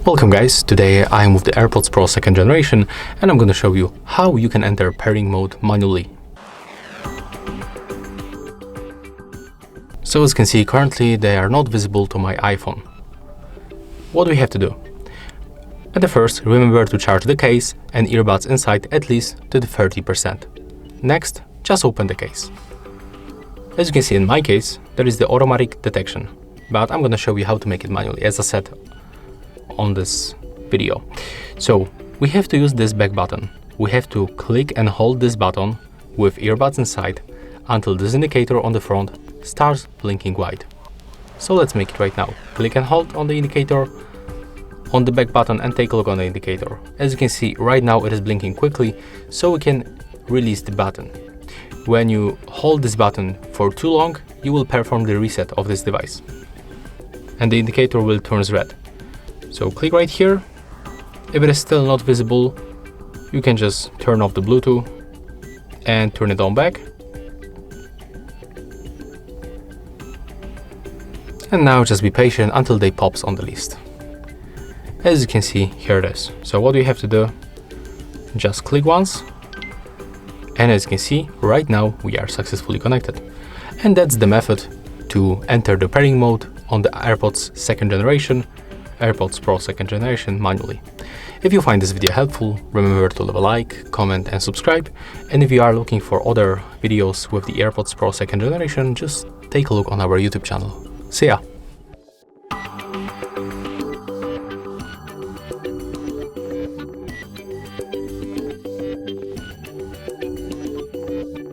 Welcome guys, today I am with the AirPods Pro 2nd generation and I'm going to show you how you can enter pairing mode manually. So as you can see, currently they are not visible to my iPhone. What do we have to do? At the first, remember to charge the case and earbuds inside at least to the 30%. Next, just open the case. As you can see in my case, there is the automatic detection, but I'm going to show you how to make it manually, as I said on this video. So we have to use this back button. We have to click and hold this button with earbuds inside until this indicator on the front starts blinking white. So let's make it right now. Click and hold on the indicator on the back button and take a look on the indicator. As you can see right now it is blinking quickly, so we can release the button. When you hold this button for too long, you will perform the reset of this device and the indicator will turn red. So click right here. If it is still not visible, you can just turn off the Bluetooth and turn it on back. And now just be patient until they pops on the list. As you can see, here it is. So what do you have to do? Just click once. And as you can see, right now we are successfully connected. And that's the method to enter the pairing mode on the AirPods 2nd generation, AirPods Pro 2nd generation manually. If you find this video helpful, remember to leave a like, comment and subscribe. And if you are looking for other videos with the AirPods Pro 2nd generation, just take a look on our YouTube channel. See ya!